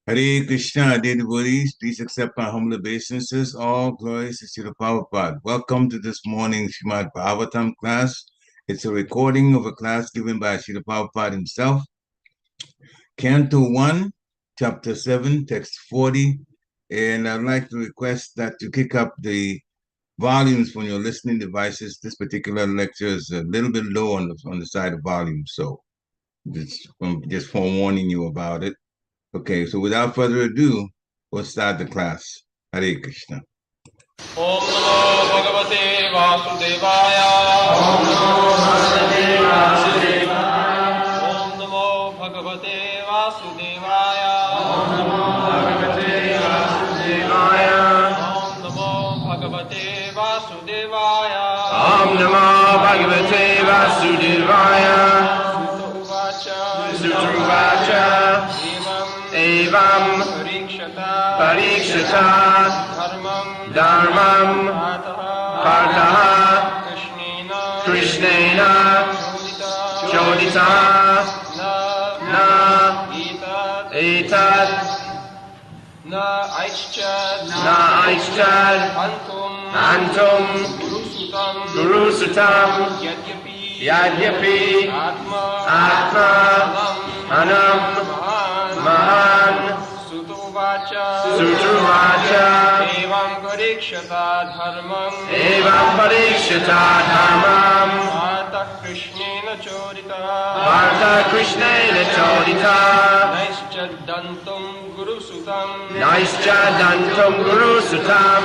Hare Krishna, dear devotees, please accept my humble obeisances. All glories to Srila Prabhupada. Welcome to this morning's Srimad Bhagavatam class. It's a recording of a class given by Srila Prabhupada himself. Canto 1, Chapter 7, Text 40. And I'd like to request that you kick up the volumes from your listening devices. This particular lecture is a little bit low on the side of volume, so just forewarning you about it. Okay, so without further ado, we'll start the class. Hare Krishna. Om Namo Bhagavate Vasudevaya. Om Namo Bhagavate Vasudevaya. Om Namo Bhagavate Vasudevaya. Om Namo Bhagavate Vasudevaya. Om Namo Bhagavate Vasudevaya. Sutta Uvacha. Evam Parikshata Dharmam Partha Krishnena Chodita Na Etat Na Aichchad Antum Gurusutam Yadyapi Atma Anam Mahan Sutuvacha Evam Parikshata Dharmam Bharta Krishnena Chodita Naischa Dantum Guru Sutam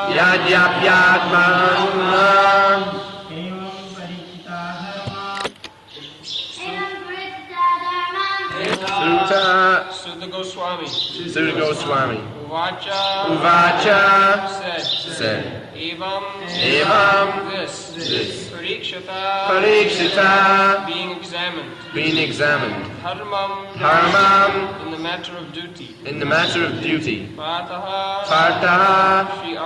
Yadyapyatmahanam Sutta Goswami Uvacha said Evam this Parikshata being examined being examined. Dharmam, in the matter of duty. In the matter of duty. Partha, Sri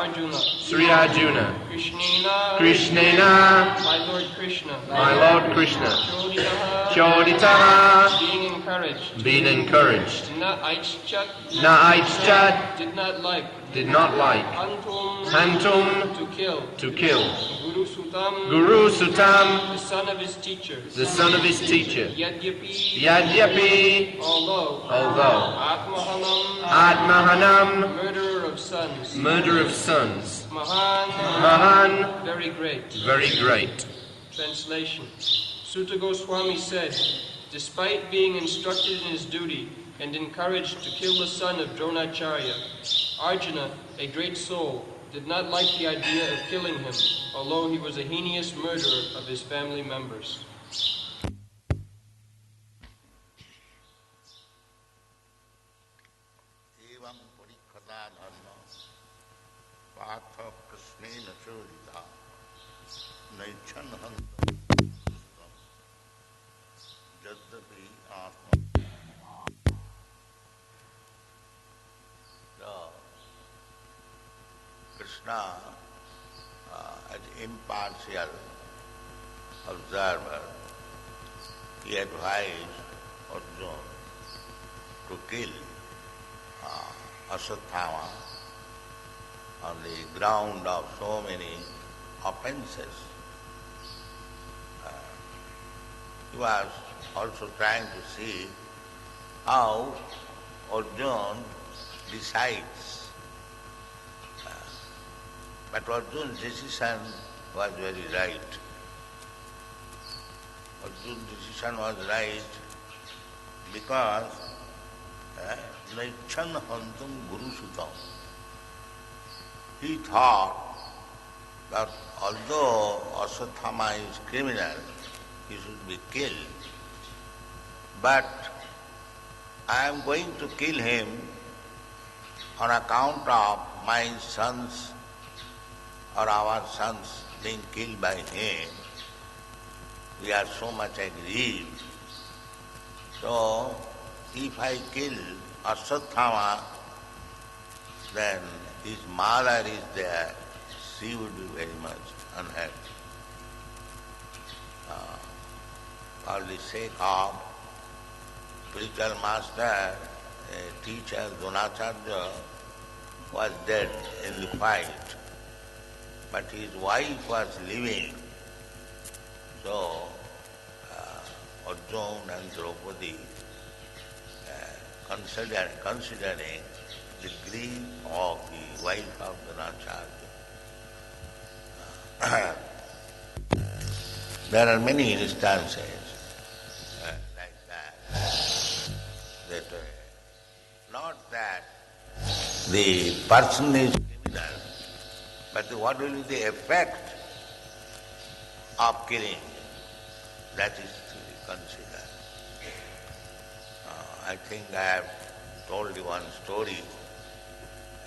Arjuna. Krishnena, Krishnena, my Lord Krishna. my Lord Krishna. Choditaha, Choditaha, being encouraged. being encouraged. Naischat, Did not like. Hantum, Hantum, to kill. to kill. Guru Sutam, Guru Sutam, the son of his teacher. the son of his teacher. Yadyapi, Although Atmahanam, Atmahanam, murderer of sons. murder of sons. Mahan, Very great. very great. Translation. Sutta Goswami said, despite being instructed in his duty and encouraged to kill the son of Dronacharya, Arjuna, a great soul, did not like the idea of killing him, although he was a heinous murderer of his family members. Krishna, as impartial observer, he advised Arjuna to kill Asatthama on the ground of so many offences. He was also trying to see how Arjuna decides. But Arjuna's decision was very right. Arjuna's decision was right because Naichan Hantam Guru Sutam. He thought that although Asatthama is criminal, he should be killed. But I am going to kill him on account of my sons or our sons being killed by him. We are so much aggrieved. So, if I kill Asatthama, then his mother is there. She would be very much unhappy. For the sake of spiritual master, a teacher, Dronacharya, was dead in the fight, but his wife was living. So, Arjuna and Draupadi, considering the grief of the wife of Dronacharya. There are many instances like that. That not that the person is criminal, but what will be the effect of killing? That is to be considered. I think I have told you one story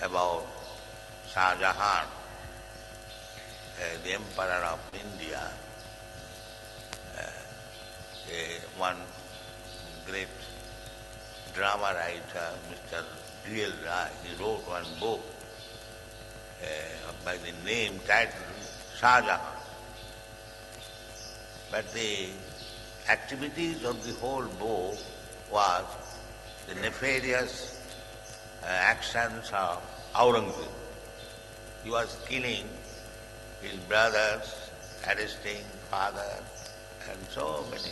about Shah Jahan, the emperor of India. One great drama writer, Mr. D.L. Rai, he wrote one book by the name titled Shah Jahan. But the activities of the whole book was the nefarious actions of Aurangzeb. He was killing his brothers, arresting father, and so many.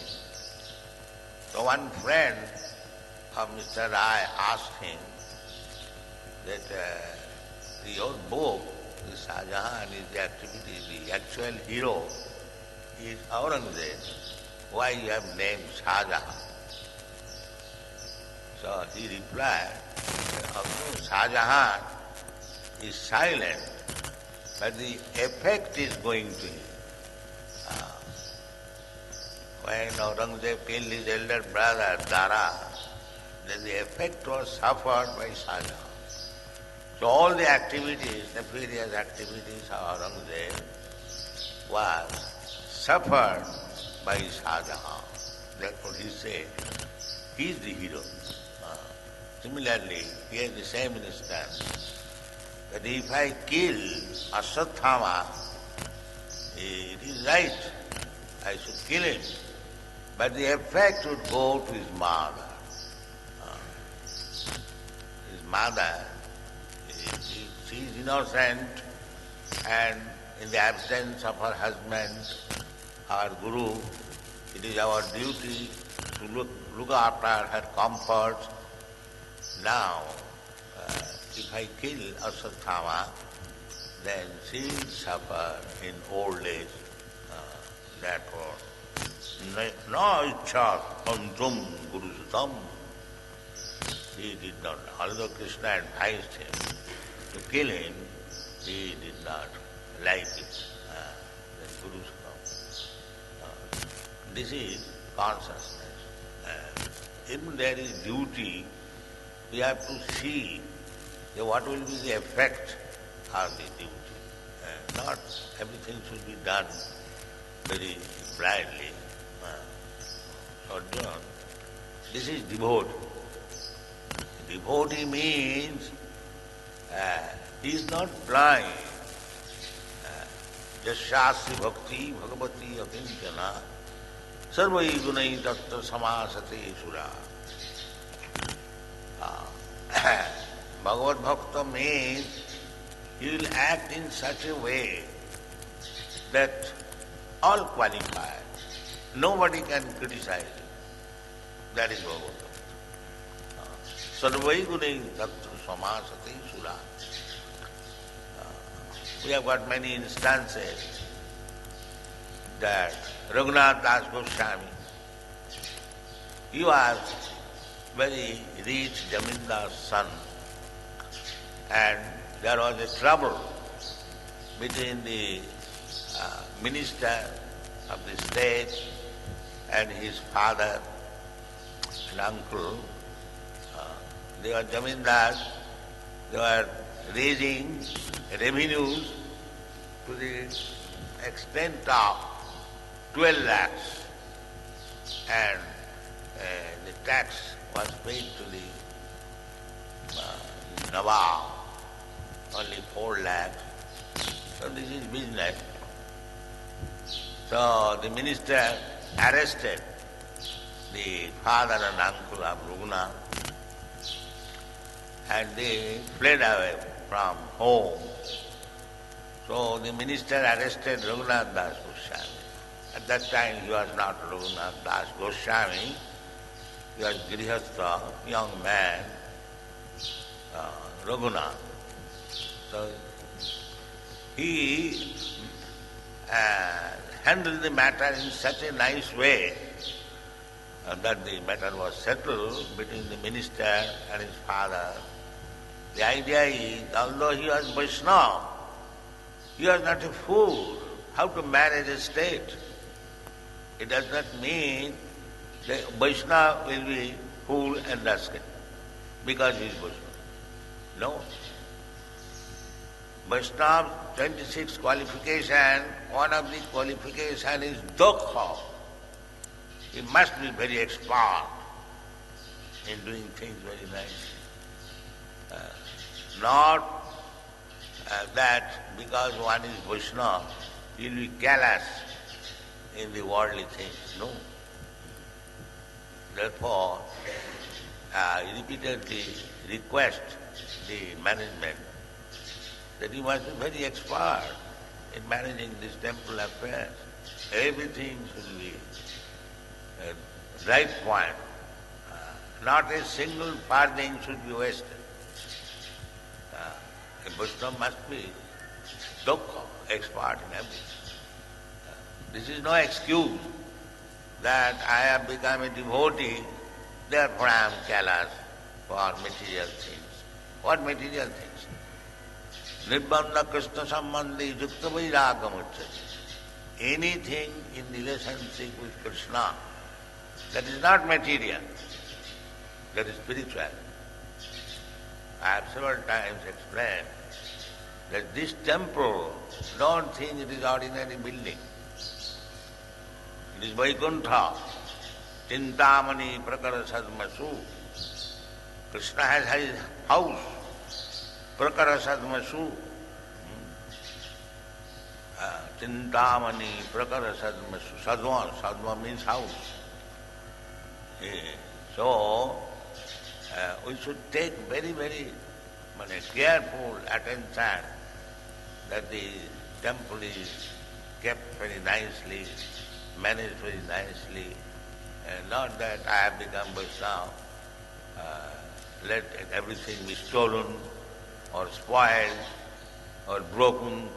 So one friend of Mr. Rai asked him that your book, the Shah Jahan, is the activity, the actual hero is Aurangzeb. Why you have named Shah Jahan? So he replied, although Shah Jahan is silent, but the effect is going to him. When Aurangzeb killed his elder brother, Dara, then the effect was suffered by Shah Jahan. So all the activities, nefarious activities of Aurangzeb was suffered by Shah Jahan. Therefore he said, he is the hero. Similarly, he has the same instance that if I kill Ashwatthama, it is right, I should kill him. But the effect would go to his mother. His mother, she is innocent, and in the absence of her husband, our Guru, it is our duty to look after her comfort. Now, if I kill Ashwatthama, then she will suffer in old age. Therefore, no ichha antum Guru Sutam. He did not. Although Krishna advised him to kill him, he did not like it. The Guru Sutam. This is consciousness. Even there is duty, we have to see what will be the effect of the duty. Not everything should be done very blindly. So this is devotee. Devotee means he is not blind. Jasyasya bhakti bhagavati akinchana sarvai gunai tattva samasate sura. Bhagavad Bhakta means he will act in such a way that all qualify. Nobody can criticize him. That is Bhagavad Bhakta. Sarvai gunai tattva samasate sura. We have got many instances that Raghunath Das Goswami, he was very rich Jamindar's son, and there was a trouble between the minister of the state and his father and uncle. They were Jamindars, they were raising revenues to the extent of 12 lakhs, and the tax was paid to the Nawab, only 4 lakhs. So this is business. So the minister arrested the father and uncle of Raghunath, and they fled away from home. So the minister arrested Raghunath Das Goswami. At that time he was not Raghunath Das Goswami, he was Grihastha, young man, Raghunath. So he handled the matter in such a nice way that the matter was settled between the minister and his father. The idea is, although he was Vaishnava, he was not a fool. How to manage a state? It does not mean that Vaishnava will be fool and rascal because he is Vaishnava. No. Vaishnava 26 qualification, one of the qualification is dukha. He must be very expert in doing things very nicely. Not that because one is Vaishnava, he will be callous in the worldly things. No. Therefore, he repeatedly request the management that he must be very expert in managing this temple affairs. Everything should be right point. Not a single farthing should be wasted. A Vaishnava must be dukha, expert in everything. This is no excuse that I have become a devotee, therefore I am callous for material things. What material things? Nirbandha Krishna Sambandhi Yukta Vairagam Uchyate. Anything in relationship with Krishna, that is not material, that is spiritual. I have several times explained that this temple, don't think it is ordinary building. It is Vaikuntha. Chintamani prakara sadmasu. Krishna has his house. Prakara sadmasu. Chintamani prakara sadmasu. Sadma means house. So, we should take very, very careful attention that the temple is kept very nicely, managed very nicely, and not that I have become Vaishnava, let everything be stolen or spoiled or broken.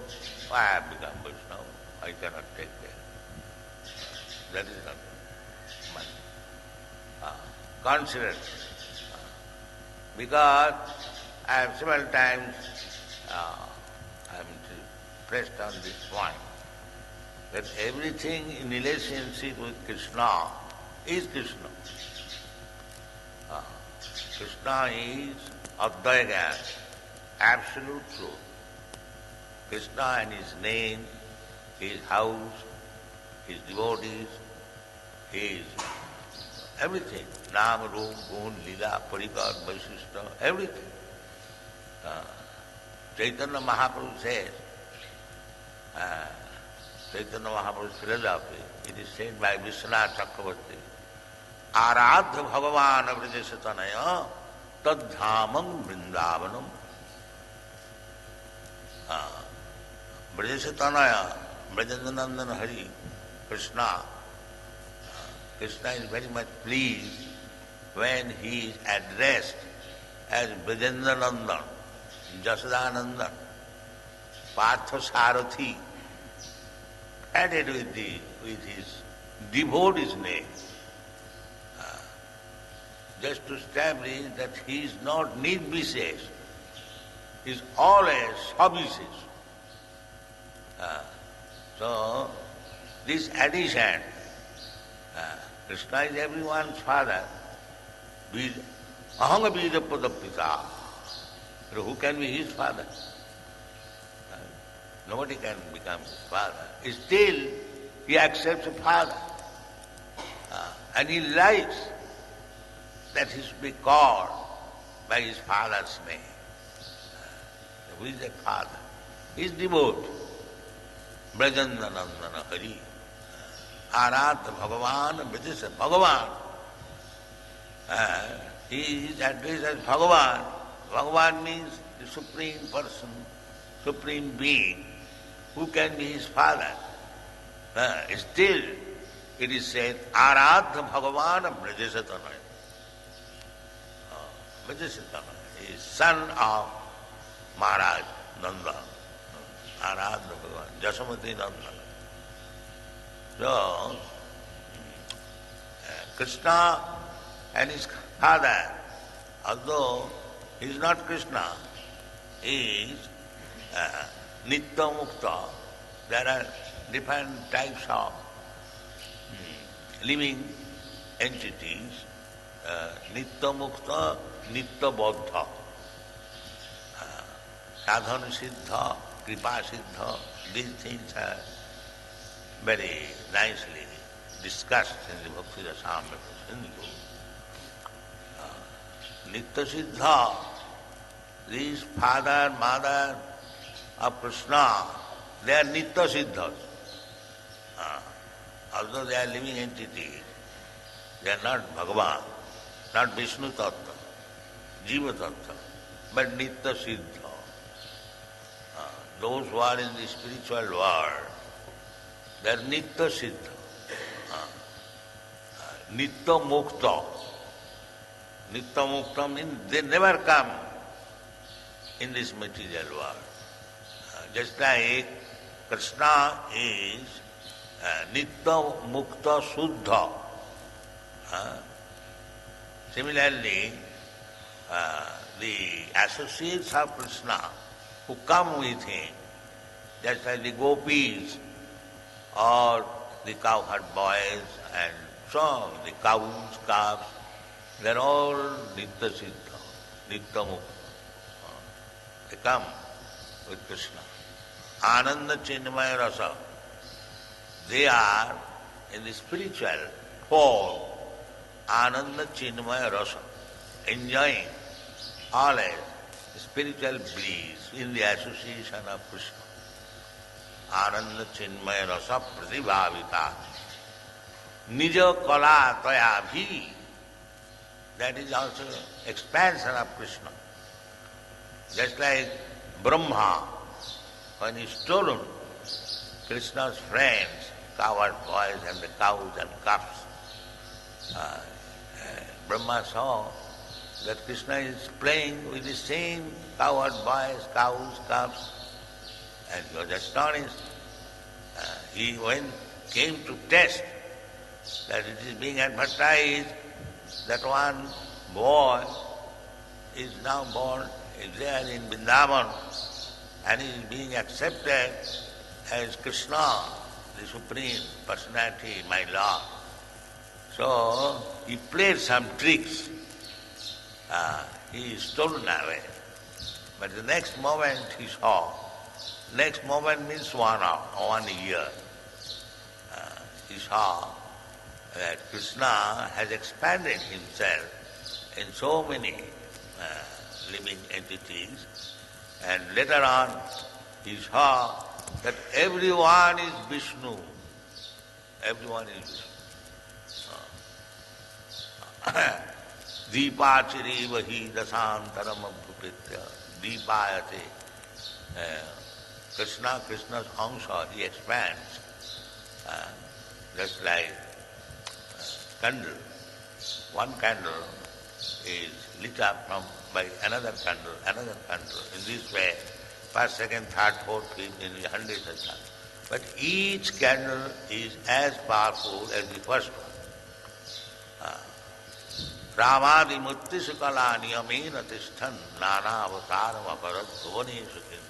I have become Vaishnava, I cannot take care. That is not considered. Because I have several times I am pressed on this point, that everything in relationship with Krishna is Krishna. Krishna is Advaya Gyan, absolute truth. Krishna and his name, his house, his devotees, his everything, Nam, Roop, Gun, Lila, Parikar, Vaishishta, everything. Chaitanya Mahaprabhu says, Chaitanya Mahaprabhu's philosophy, it is said by Vishwanath Chakravarti, Aradha Bhagavan Avrajasatanaya Tadhamam Vrindavanam. Vrajasatanaya, Vrajandanandana Hari, Krishna. Krishna is very much pleased when he is addressed as Brajendanandan, Jasadanandan, Partha Sarathi, added with his devotee's name, just to establish that he is not nirvishesh, he is always subvishesh. So, this addition, Krishna is everyone's father. Ahanga Bijapada Pita. Who can be his father? Nobody can become his father. Still, he accepts a father. And he likes that he should be called by his father's name. Who is that father? He is devoted. Brajandanandana Hari. Arat Bhagavan, Brajasa Bhagavan. He is addressed as Bhagavan. Bhagavan means the Supreme Person, Supreme Being. Who can be his father? Still, it is said, Aradha Bhagavan Brajasatanaya. Brajasatanaya. He is son of Maharaj Nanda. Aradha Bhagavan, Jasamati Nanda. So, Krishna and his father, although he is not Krishna, he is Nitya Mukta. There are different types of living entities. Nitya Mukta, Nitya Bodha. Sadhana Siddha, Kripa Siddha, these things are very nicely discussed in the Bhakti Rasamrita Sindhu. Nitya Siddha, these father, mother of Krishna, they are Nitya Siddhas. Although they are living entities, they are not Bhagavan, not Vishnu Tattva, Jiva Tattva, but Nitya Siddha. Those who are in the spiritual world, they are Nitya Siddha. Nitya Mukta. Nitya Mukta means they never come in this material world. Just like Krishna is Nitya Mukta Suddha. Similarly, the associates of Krishna who come with him, just like the gopis or the cowherd boys and so on, the cows, calves, they are all Nitya Siddha, Nitya Mukta. They come with Krishna. Ananda Chinmaya Rasa, they are in the spiritual form Ananda Chinmaya Rasa, enjoying always spiritual bliss in the association of Krishna. Ananda Chinmaya Rasa Pratibhavita. Nija Kala Taya Bhi. That is also expansion of Krishna. Just like Brahma, when he stolen Krishna's friends, coward boys and the cows and calves, Brahma saw that Krishna is playing with the same coward boys, cows, calves, and he was astonished. He came to test that it is being advertised that one boy is now born, is there in Vrindavan, and is being accepted as Krishna, the Supreme Personality, my Lord. So he played some tricks. He is stolen away. But the next moment he saw, next moment means 1 hour, 1 year, he saw that Krishna has expanded himself in so many living entities, and later on he saw that everyone is Vishnu. Everyone is Vishnu. Deepachiri vahi dasantaram abhupritya. Deepayate. Krishna's ansha, he expands. Just like candle. One candle is lit up by another candle. In this way, first, second, third, fourth, fifth, in hundreds of candles. But each candle is as powerful as the first one. Ramadi mutti sukala niyamena tisthan nana avataram aparat bhuvani sukin.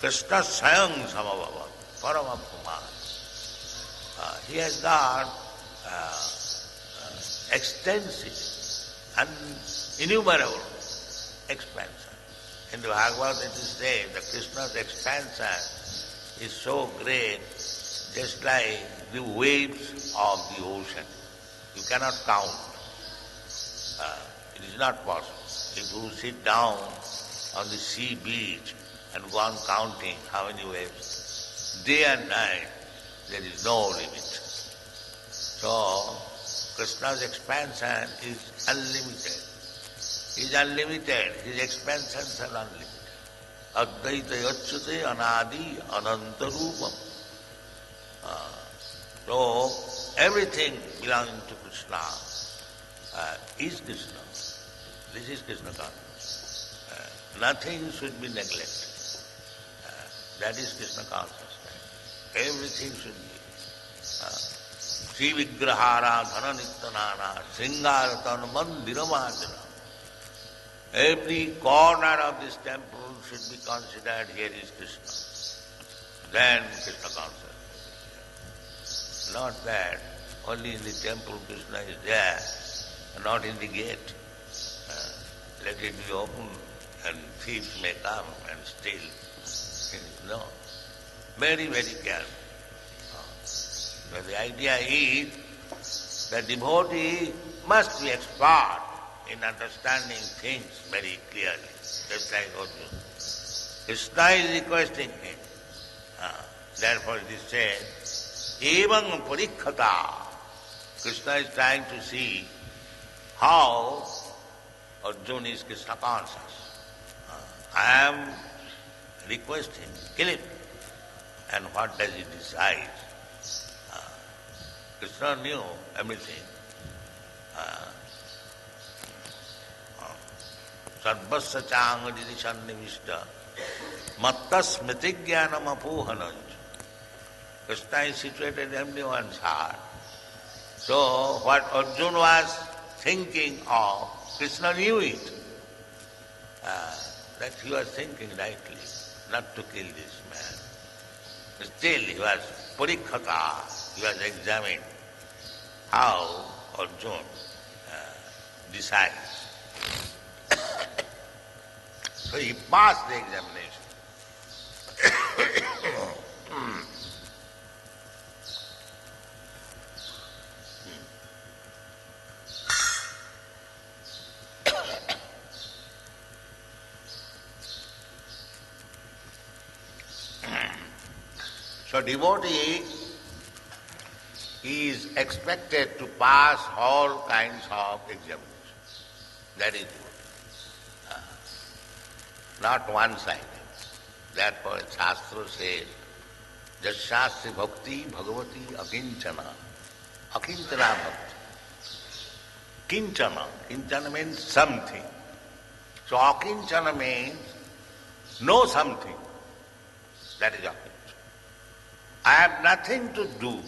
Krishna sayang samabhava parama kumar. He has got extensive and innumerable expansion. In the Bhagavad it is said that Krishna's expansion is so great, just like the waves of the ocean. You cannot count. It is not possible. If you sit down on the sea beach and go on counting how many waves, day and night, there is no limit. So, Krishna's expansion is unlimited. He is unlimited. His expansions are unlimited. Advaita yachyate anadi anantarupam. So, everything belonging to Krishna is Krishna. This is Krishna consciousness. Nothing should be neglected. That is Krishna consciousness. Everything should be. Sri Vigrahara Dhana Nityanana Sringaratana Mandiramajana. Every corner of this temple should be considered here is Krishna. Then Krishna consciousness. Not that only in the temple Krishna is there, not in the gate. Let it be open and thieves may come and steal. No. Very, very careful. But the idea is that devotee must be expert in understanding things very clearly, just like Arjuna. Krishna is requesting him. Therefore it is said, Evam parikhata. Krishna is trying to see how Arjuna is Krishna conscious. I am requesting, kill him. And what does he decide? Krishna knew everything. Sarvasya changadi sannivishta mattas smritigyanam apohananj. Krishna is situated in everyone's heart. So what Arjuna was thinking of, Krishna knew it. That he was thinking rightly, not to kill this man. Still he was parikhata, he was examined how Arjuna decides. So he passed the examination. So devotee is expected to pass all kinds of examinations. That is devotee. Not one-sided. Therefore Shastra says, Jasyasya bhakti bhagavati akinchana. Akinchana bhakti. Kinchana. Kinchana means something. So akinchana means no something. That is akinchana. I have nothing to do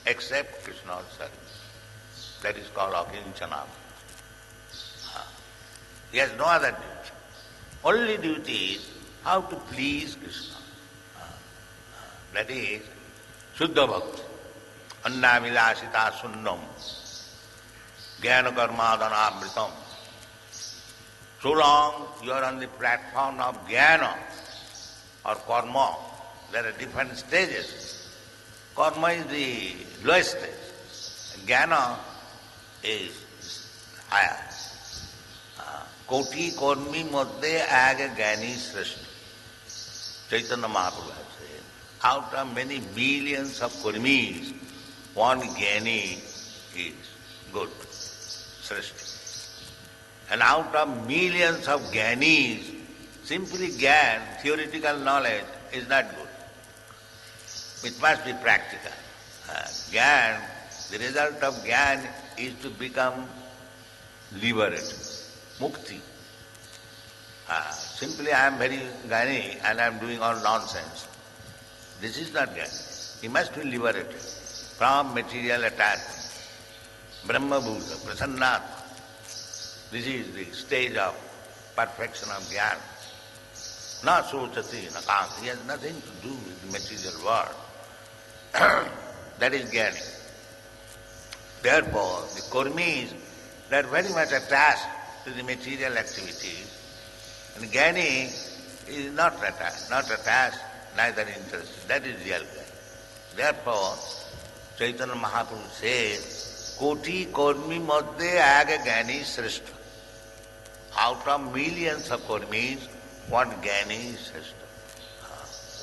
except Krishna's service. That is called akinchana. He has no other duty. Only duty is how to please Krishna. That is Shuddha Bhakti. Anna vilasita sunnam. Jnana karmadana amritam. So long you are on the platform of jnana or karma, there are different stages. Karma is the lowest stage. Jnana is higher. Koti kormi madhye aga jnani srishti. Chaitanya Mahaprabhu has said, out of many millions of kurmis, one jnani is good, srishti. And out of millions of jnanis, simply jnana, theoretical knowledge, is not good. It must be practical. Jnana, the result of jnana is to become liberated, mukti. Simply I am very jnani and I am doing all nonsense. This is not jnana. He must be liberated from material attachment. Brahma Bhuta, Prasannat. This is the stage of perfection of jnana. Na sochati, na kanti. He has nothing to do with the material world. That is jnani. Therefore, the kurmis, they are very much attached to the material activities. And jnani is not attached, neither interested. That is real jnana. Therefore, Chaitanya Mahaprabhu says, Koti kormi madhye aga jnani srishta. Out of millions of kurmis, one jnani is srishta.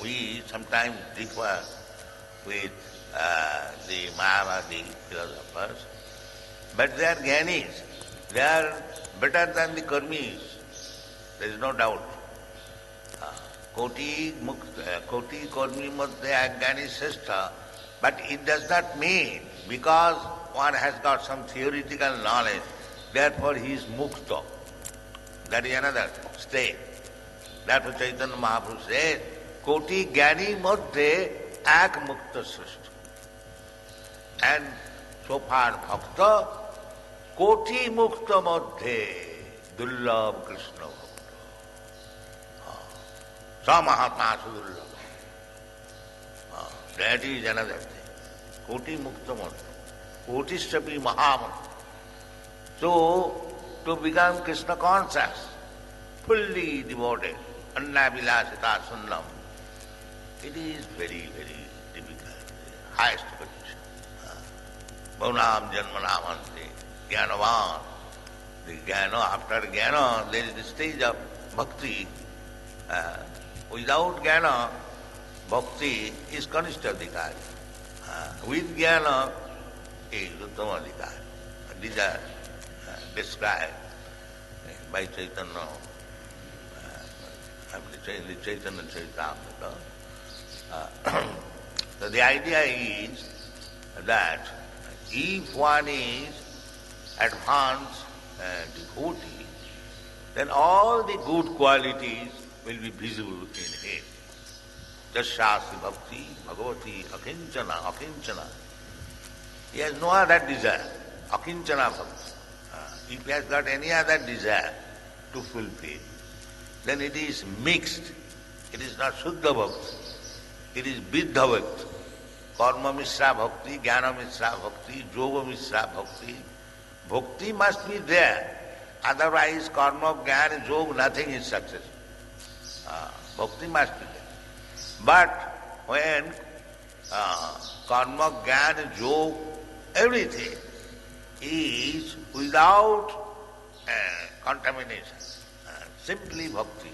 We sometimes differ with the Mayavadi philosophers, but they are jnanis. They are better than the kurmis. There is no doubt. Koti kormi madhya jnani srishta, but it does not mean because one has got some theoretical knowledge, therefore he is mukta. That is another state. Therefore Chaitanya Mahaprabhu says, Koti jnani madhya ek mukta srishta. And so far bhakta, Koti mukta madhya dullabh Krishna bhakta. Samahatma sudullabh. That is another thing. Koti mukta madhya. Kotishapi mahamantra. So, to become Krishna conscious, fully devoted, anna vilasita sunnam, it is very, very difficult, the highest condition. Bhaunam janmanam ante, jnanavan. The jnana, after jnana, there is the stage of bhakti. Without jnana, bhakti is kanishtadhikari. With jnana is uttamadhikari. These are described by Chaitanya, the Chaitanya Charitamrita. So the idea is that if one is advanced devotee, then all the good qualities will be visible in him. Jasyasya bhakti bhagavati akinchana. He has no other desire. Akinchana bhakti. If he has got any other desire to fulfill, then it is mixed. It is not Shuddha Bhakti. It is Biddha Bhakti. Karma Mishra Bhakti, Jnana Mishra Bhakti, Yoga Mishra Bhakti. Bhakti must be there. Otherwise, karma, jnana, yoga, nothing is successful. Bhakti must be there. But when karma, jnana, yoga, everything is without contamination, simply bhakti.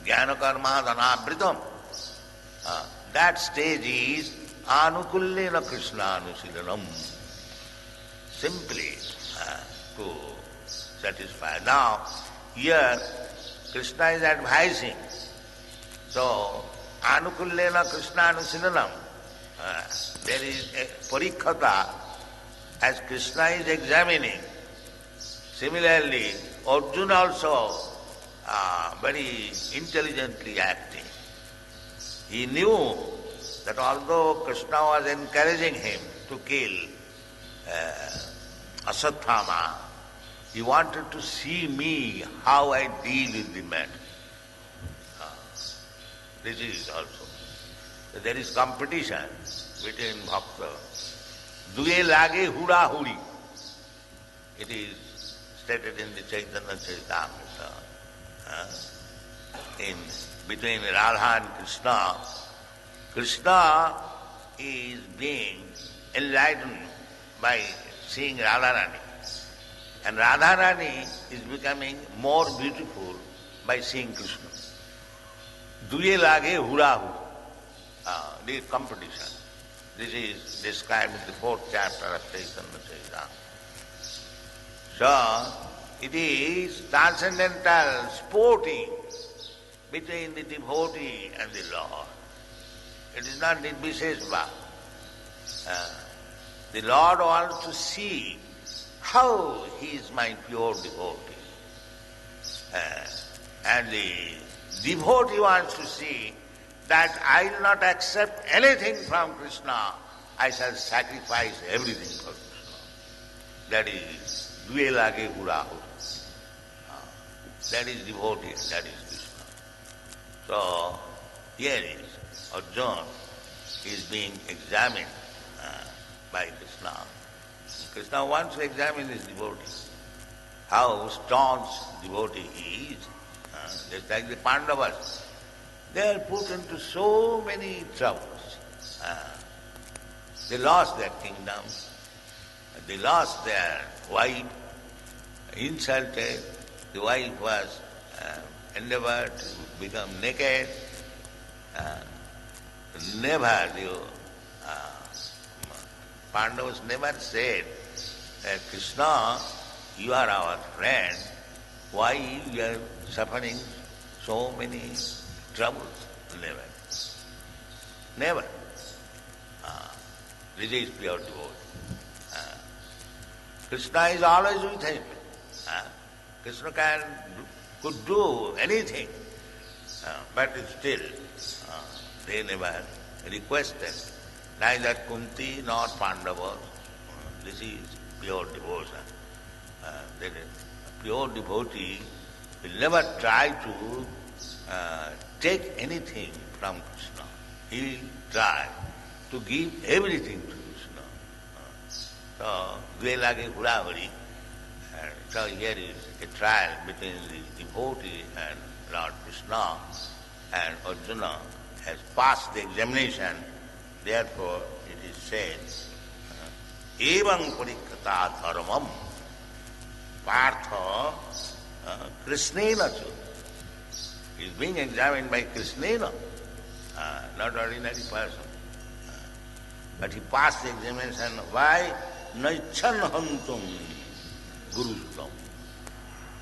Jnana karma dhanabhritam. that stage is Anukullena Krishna Anusilanam. Simply to satisfy. Now, here Krishna is advising. So, Anukullena Krishna Anusilanam. There is a parikhata as Krishna is examining. Similarly, Arjuna also very intelligently acting. He knew that although Krishna was encouraging him to kill Asatthama, he wanted to see me how I deal with the matter. This is also. So there is competition between bhakta. Duye lage hura huri. It is stated in the Chaitanya Charitamrita. In between Radha and Krishna, Krishna is being enlightened by seeing Radharani. And Radharani is becoming more beautiful by seeing Krishna. Duye lage hura hu. The competition. This is described in the 4th chapter of Chaitanya Charitamrita. So, it is transcendental sporting between the devotee and the Lord. It is not Nirvishesha. The Lord wants to see how he is my pure devotee. And the devotee wants to see that I will not accept anything from Krishna. I shall sacrifice everything for Krishna. That is Dve lage hura hura. That is devotee, that is Krishna. So, here is Arjuna is being examined by Krishna. Krishna wants to examine his devotee. How staunch devotee he is. Just like the Pandavas. They are put into so many troubles. They lost their kingdom. They lost their wife. Insulted. The wife was endeavored to become naked. Never, the Pandavas never said, Krishna, you are our friend. Why you are suffering so many troubles? Never. Never. This is pure devotion. Krishna is always with him. Krishna could do anything, but still they never requested, neither Kunti nor Pandava. This is pure devotion. The pure devotee will never try to take anything from Krishna. He will try to give everything to Krishna. So, Dve lage hura huri. So here is a trial between the devotee and Lord Krishna, and Arjuna has passed the examination. Therefore, it is said, Evam parikrata dharmam partha krishnena chu. He is being examined by Krishnena, not ordinary person. But he passed the examination. Why? Naichan hantum guru sutam.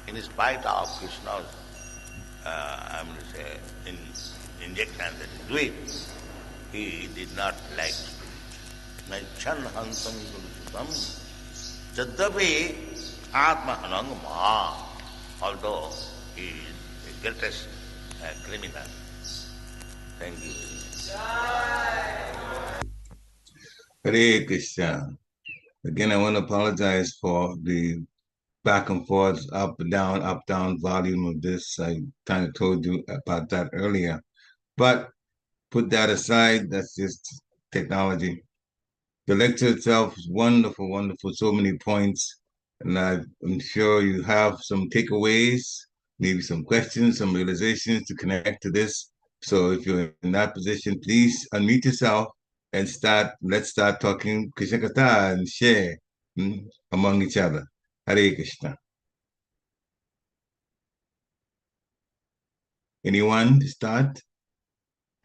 In spite of Krishna's, I will say, injection that he do it, he did not like to do it. Naichan hantam guru sutam. Jadapi atma hanang ma. Although he is the greatest criminal. Thank you. Hare Krishna. Again, I want to apologize for the back and forth, up down volume of this. I kind of told you about that earlier. But put that aside, that's just technology. The lecture itself is wonderful, wonderful, so many points. And I'm sure you have some takeaways, maybe some questions, some realizations to connect to this. So if you're in that position, please unmute yourself and let's start talking Krishna Katha and share among each other. Hare Krishna. Anyone to start?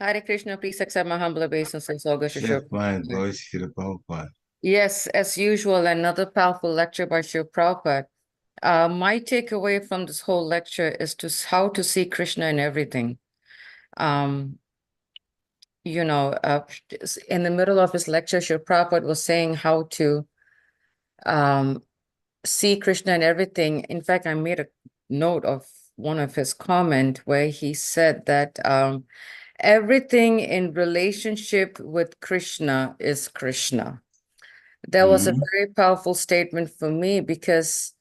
Hare Krishna, please accept my humble obeisance. All good to Chef, Srila my Prabhupada. glory to the Prabhupada. Yes, as usual, another powerful lecture by Srila Prabhupada. My takeaway from this whole lecture is how to see Krishna in everything. You know, in the middle of his lecture, Srila Prabhupada was saying how to see Krishna in everything. In fact, I made a note of one of his comment where he said that everything in relationship with Krishna is Krishna. That was a very powerful statement for me, because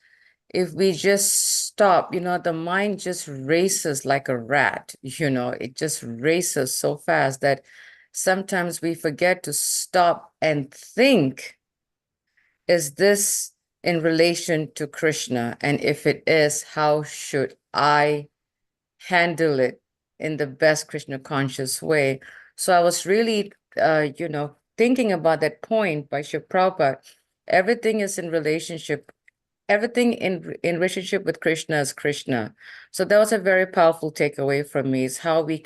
if we just stop, the mind just races like a rat, it just races so fast that sometimes we forget to stop and think, is this in relation to Krishna? And if it is, how should I handle it in the best Krishna conscious way? So I was really, thinking about that point by Srila Prabhupada. Everything is in relationship. Everything in relationship with Krishna is Krishna. So that was a very powerful takeaway from me, is how we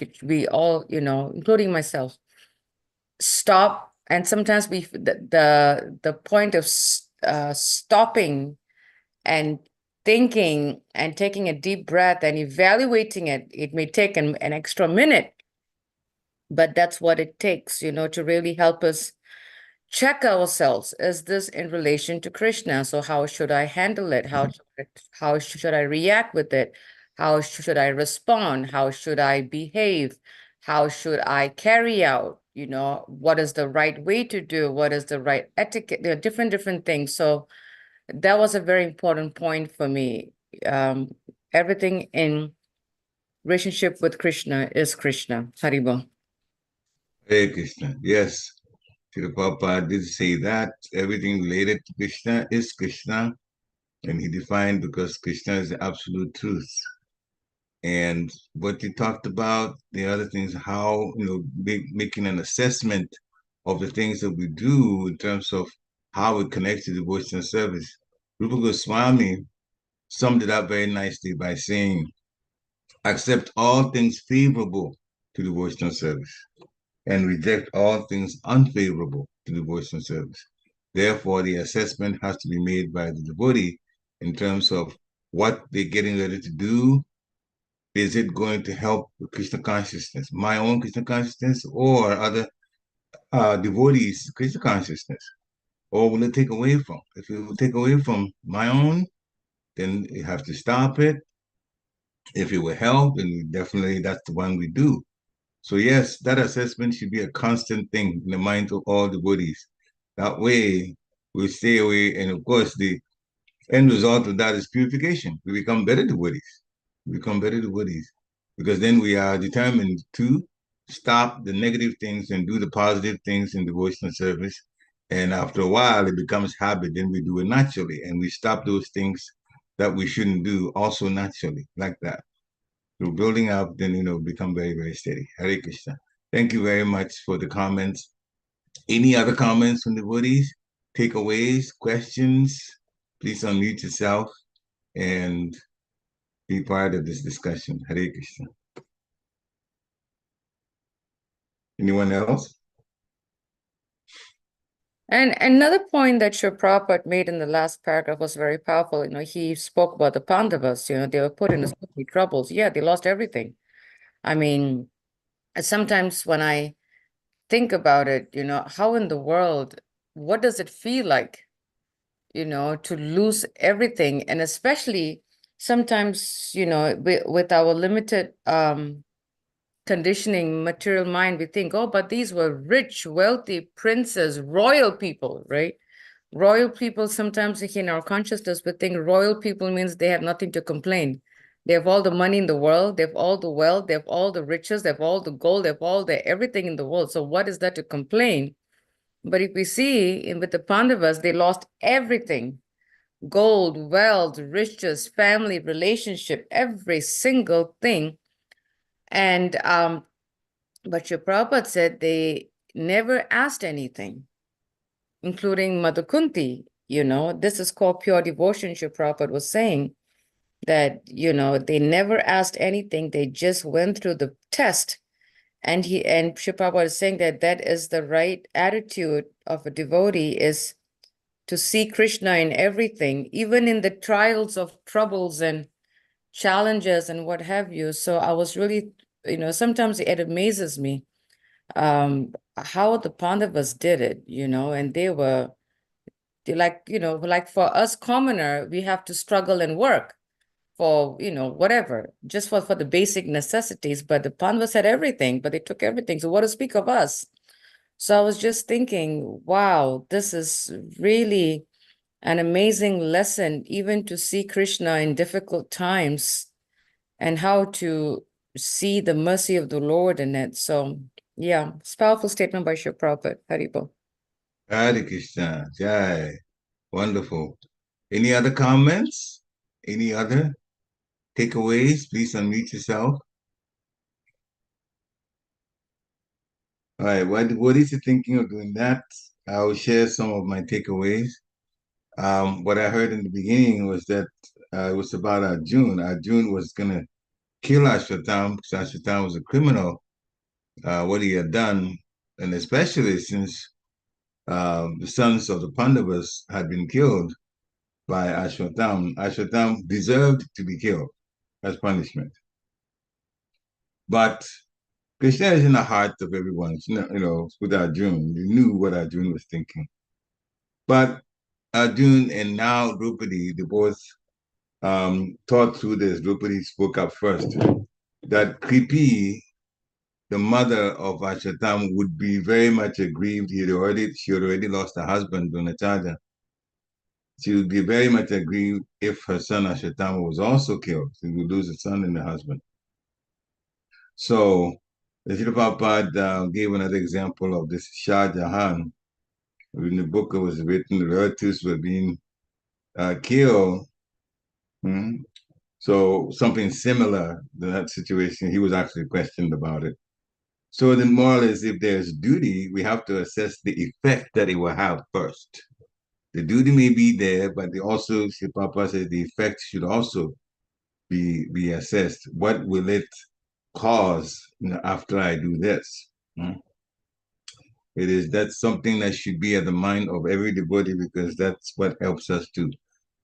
all, including myself, stop. And sometimes the point of stopping and thinking and taking a deep breath and evaluating it may take an extra minute, but that's what it takes, to really help us check ourselves. Is this in relation to Krishna? So how should I handle it? How should I react with it? How should I respond? How should I behave? How should I carry out? What is the right way to do? What is the right etiquette? There are different things. So that was a very important point for me. Everything in relationship with Krishna is Krishna. Haribo. Hare Krishna. Yes, Srila Prabhupada did say that everything related to Krishna is Krishna, and he defined, because Krishna is the absolute truth. And what you talked about, the other things, how, making an assessment of the things that we do in terms of how it connects to devotional service. Rupa Goswami summed it up very nicely by saying, accept all things favorable to devotional service and reject all things unfavorable to devotional service. Therefore, the assessment has to be made by the devotee in terms of what they're getting ready to do. Is it going to help with Krishna consciousness, my own Krishna consciousness, or other devotees' Krishna consciousness? Or will it take away from? If it will take away from my own, then you have to stop it. If it will help, then definitely that's the one we do. So yes, that assessment should be a constant thing in the minds of all devotees. That way, we stay away, and of course, the end result of that is purification. We become better devotees. We become better devotees, because then we are determined to stop the negative things and do the positive things in devotional service. And after a while, it becomes habit. Then we do it naturally, and we stop those things that we shouldn't do also naturally, like that. So building up, then become very, very steady. Hare Krishna. Thank you very much for the comments. Any other comments from the devotees? Takeaways, questions? Please unmute yourself and be part of this discussion. Hare Krishna. Anyone else? And another point that Srila Prabhupada made in the last paragraph was very powerful. He spoke about the Pandavas, they were put in so many troubles. Yeah, they lost everything. I mean, sometimes when I think about it, how in the world, what does it feel like, to lose everything? And especially sometimes, with our limited conditioning material mind, we think, oh, but these were rich, wealthy princes, royal people, right? Royal people, sometimes in our consciousness, we think royal people means they have nothing to complain. They have all the money in the world, they have all the wealth, they have all the riches, they have all the gold, they have all the everything in the world. So what is that to complain? But if we see with the Pandavas, they lost everything: gold, wealth, riches, family, relationship, every single thing. And but Srila Prabhupada said they never asked anything, including Mother Kunti. This is called pure devotion. Srila Prabhupada was saying that, they never asked anything. They just went through the test And Srila Prabhupada is saying that that is the right attitude of a devotee, is to see Krishna in everything, even in the trials of troubles and challenges and what have you. So I was really, sometimes it amazes me how the Pandavas did it, and they like for us commoner, we have to struggle and work for, whatever, just for the basic necessities. But the Pandavas had everything, but they took everything. So what to speak of us? So I was just thinking, wow, this is really an amazing lesson, even to see Krishna in difficult times and how to see the mercy of the Lord in it. So yeah, it's a powerful statement by Srila Prabhupada. Haribol. Hare Krishna. Jai. Wonderful. Any other comments? Any other takeaways? Please unmute yourself. All right. What is you thinking of doing that? I will share some of my takeaways. What I heard in the beginning was that it was about Arjun. Arjun was going to kill Ashwatam because Ashwatam was a criminal, what he had done, and especially since the sons of the Pandavas had been killed by Ashwatam. Ashwatam deserved to be killed as punishment. But Krishna is in the heart of everyone. With Arjun, you knew what Arjun was thinking. But Arjun and now Draupadi, they both thought through this. Draupadi spoke up first that Kripi, the mother of Ashwatam, would be very much aggrieved. She had already lost her husband, Dronacharya. She would be very much aggrieved if her son Ashwatthama was also killed. She would lose a son and a husband. So, the Srila Prabhupada gave another example of this Shah Jahan. In the book, it was written, the relatives were being killed. So, something similar to that situation, he was actually questioned about it. So, the moral is if there's duty, we have to assess the effect that it will have first. The duty may be there, but also, Papa says, the effect should also be assessed. What will it cause after I do this? That's something that should be at the mind of every devotee because that's what helps us to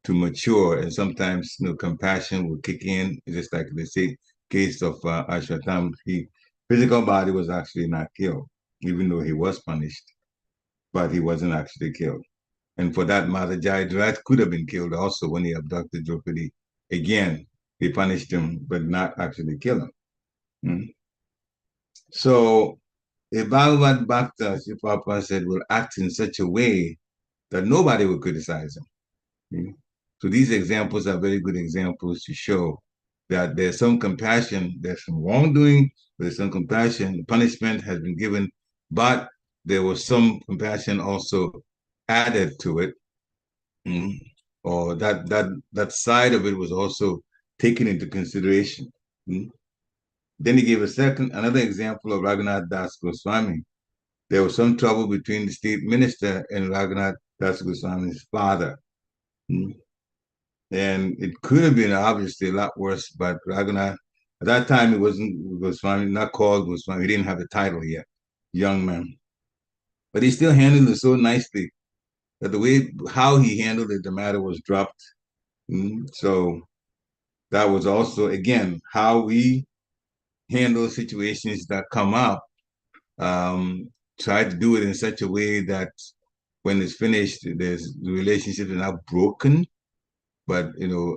mature. And sometimes compassion will kick in, just like they say, case of Ashwatam. His physical body was actually not killed, even though he was punished, but he wasn't actually killed. And for that matter, Jayadrat could have been killed also when he abducted Draupadi. Again, they punished him, but not actually kill him. So, a Bhagavad Bhakta, Papa said, will act in such a way that nobody will criticize him. So these examples are very good examples to show that there's some compassion, there's some wrongdoing, there's some compassion, punishment has been given, but there was some compassion also added to it. Or that side of it was also taken into consideration. Then he gave another example of Raghunath Das Goswami. There was some trouble between the state minister and Raghunath Das Goswami's father. And it could have been obviously a lot worse, but Raghunath, at that time, it wasn't Goswami, not called Goswami. He didn't have the title yet, young man. But he still handled it so nicely that the way how he handled it, the matter was dropped. So that was also, again, how we handle situations that come up. Try to do it in such a way that when it's finished, the relationships are not broken, but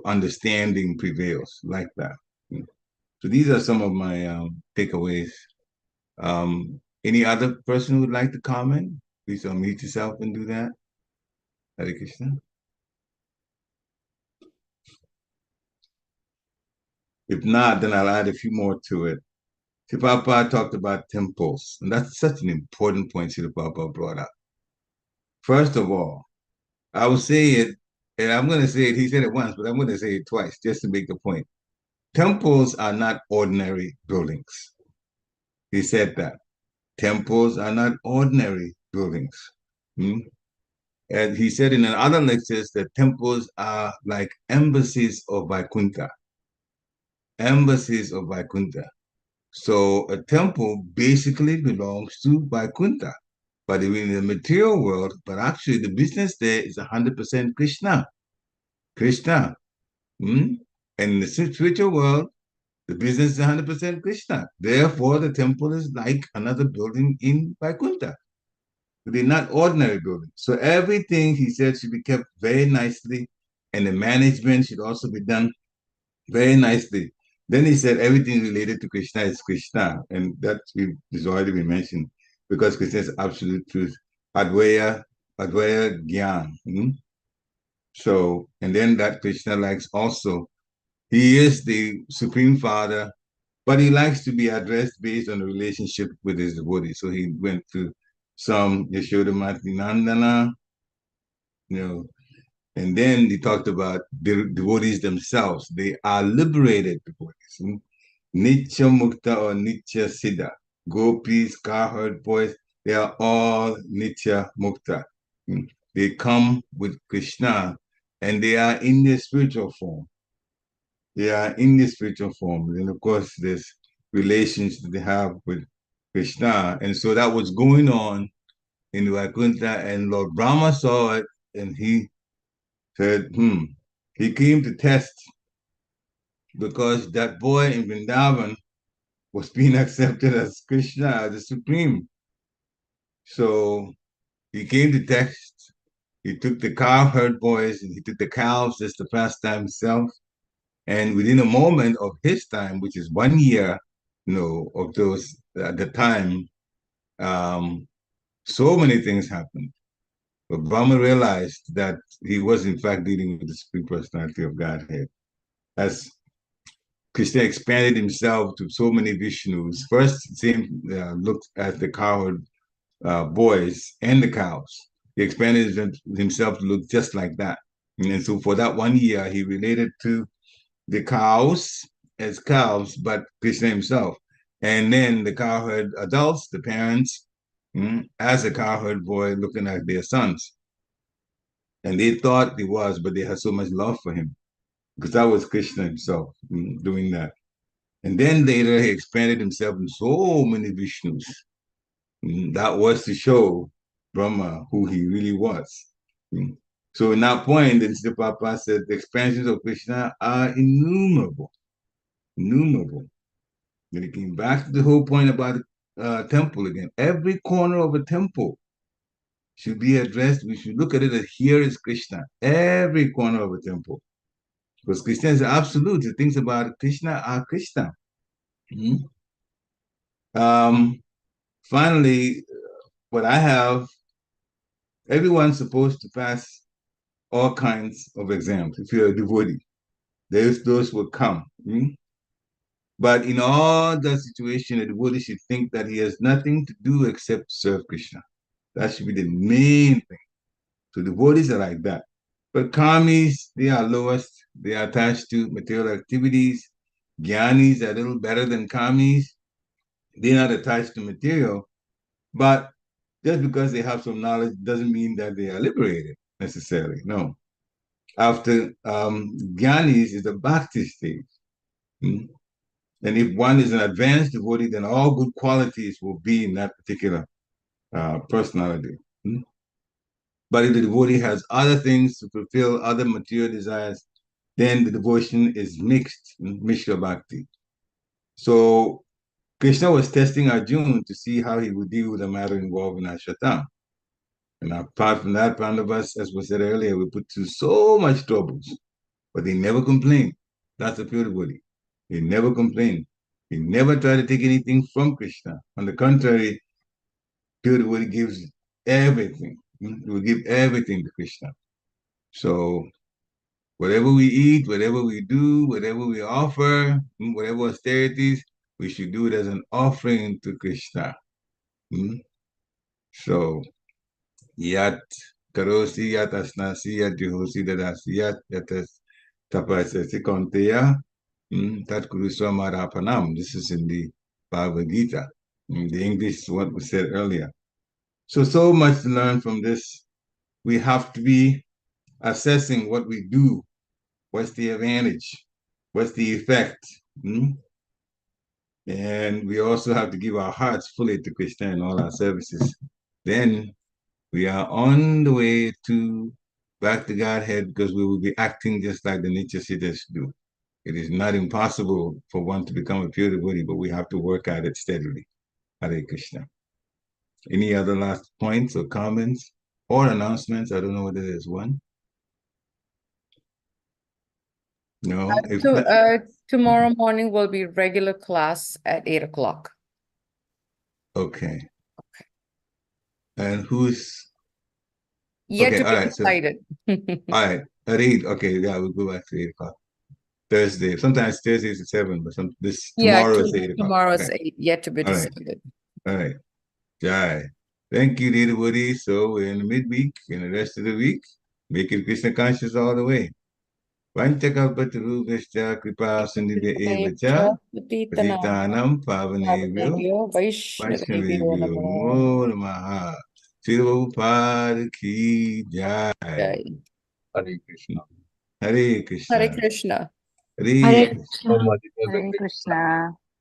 understanding prevails like that. So these are some of my takeaways. Any other person who would like to comment? Please unmute yourself and do that. Hare Krishna. If not, then I'll add a few more to it. Srila Prabhupada talked about temples, and that's such an important point Srila Prabhupada brought up. First of all, I will say it, and I'm going to say it, he said it once, but I'm going to say it twice just to make the point. Temples are not ordinary buildings. He said that. Temples are not ordinary buildings. And he said in other lectures that temples are like embassies of Vaikuntha. Embassies of Vaikuntha. So a temple basically belongs to Vaikuntha. But in the material world, but actually the business there is 100% Krishna. Krishna. Hmm? And in the spiritual world, the business is 100% Krishna. Therefore, the temple is like another building in Vaikuntha. They're not ordinary buildings. So everything he said should be kept very nicely, and the management should also be done very nicely. Then he said everything related to Krishna is Krishna, and that is already been mentioned because Krishna is absolute truth. Advaya, Advaya Gyan. So, and then that Krishna likes also, he is the Supreme Father, but he likes to be addressed based on the relationship with his devotee. So he went to some Yashodamati Nandana, you know, and then he talked about the devotees themselves. They are liberated devotees. Nitya Mukta or Nitya Siddha. Gopis, cowherd boys, they are all Nitya Mukta. They come with Krishna and they are in their spiritual form. They are in the spiritual form. And of course, there's relations that they have with Krishna. And so that was going on in Vaikuntha, and Lord Brahma saw it and he said, He came to test because that boy in Vrindavan was being accepted as Krishna, the Supreme. So he came to test. He took the cowherd boys and he took the cows just to pastime himself. And within a moment of his time, which is 1 year, of those at the time, so many things happened. But Brahma realized that he was in fact dealing with the Supreme Personality of Godhead. As Krishna expanded himself to so many Vishnus, first same looked at the cowherd boys and the cows. He expanded himself to look just like that. And so for that 1 year, he related to the cows as cows, but Krishna himself. And then the cowherd adults, the parents, as a cowherd boy looking at their sons. And they thought he was, but they had so much love for him because that was Krishna himself doing that. And then later he expanded himself in so many Vishnus. That was to show Brahma who he really was. So in that point, then Srila Prabhupada said the expansions of Krishna are innumerable, innumerable. Then he came back to the whole point about temple again. Every corner of a temple should be addressed. We should look at it as here is Krishna. Every corner of a temple. Because Krishna is absolute. The things about Krishna are Krishna. Mm-hmm. Finally, what I have, everyone's supposed to pass all kinds of exams. If you're a devotee, those will come. But in all that situation, a devotee should think that he has nothing to do except serve Krishna. That should be the main thing. So devotees are like that. But karmis, they are lowest. They are attached to material activities. Jnanis are a little better than karmis. They're not attached to material. But just because they have some knowledge doesn't mean that they are liberated necessarily. No. After jnanis is the bhakti stage. And if one is an advanced devotee, then all good qualities will be in that particular personality. But if the devotee has other things to fulfill, other material desires, then the devotion is mixed, Mishra Bhakti. So Krishna was testing Arjuna to see how he would deal with the matter involved in Ashwatam. And apart from that, Pandavas, as was said earlier, we put to so much troubles, but they never complained. That's the pure devotee. They never complained. He never tried to take anything from Krishna. On the contrary, pure devotee gives everything. He will give everything to Krishna. So whatever we eat, whatever we do, whatever we offer, whatever austerities, we should do it as an offering to Krishna. So, yat karosi, yat asnasi, yat juhosi dadasi, yat tapasasi konteya, tat kuruswamarapanam. This is in the Bhagavad Gita. The English is what was said earlier. So much to learn from this. We have to be assessing what we do. What's the advantage? What's the effect? And we also have to give our hearts fully to Krishna in all our services. Then we are on the way to back to Godhead because we will be acting just like the Nitya Siddhas do. It is not impossible for one to become a pure devotee, but we have to work at it steadily. Hare Krishna. Any other last points or comments or announcements? I don't know whether there's one. No. If not, Tomorrow morning will be regular class at 8 o'clock. okay. And who's Yet okay? to All be right. So decided. all right. At 8. Okay. Yeah, we'll go back to 8 o'clock. Thursday. Sometimes Thursdays at 7, but tomorrow is 8 o'clock. Tomorrow is Okay. 8, yet to be All right. decided. All right. Jai. Thank you, dear Woody. So we're in the midweek and the rest of the week. Make it Krishna conscious all the way. Vanchakapatarubhashcha kripa sindhya evacha patitanam pavanebhyo Vaishnavebhyo namo namaha. Srila Prabhupada ki jai. Hare Krishna. Hare Krishna. Hare Krishna. Hare So much. It was a Hare great Krishna.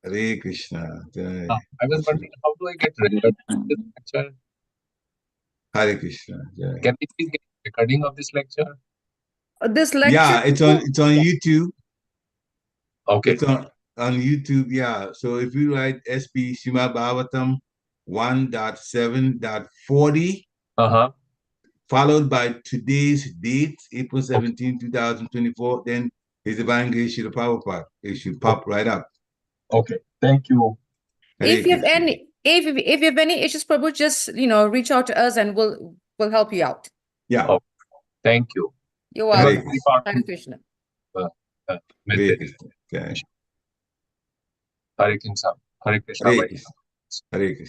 Hare Krishna. Jai. I was wondering, how do I get recording of this lecture? Hare Krishna. Jai. Can we please get recording of this lecture? This lecture. Yeah, it's on YouTube. Okay. It's on YouTube, yeah. So if you write SP Srimad Bhagavatam 1.7.40, followed by today's date, April 17, 2024, then his Divine Grace Srila Prabhupada. It should pop right up. Okay. Thank you. If you have any, if you have any issues, Prabhu, just reach out to us and we'll help you out. Yeah. Oh, thank you. You're welcome. Hare Krishna. Hare Krishna. Jai. Hare Krishna. Hare Krishna. Hare Krishna. Hare Krishna.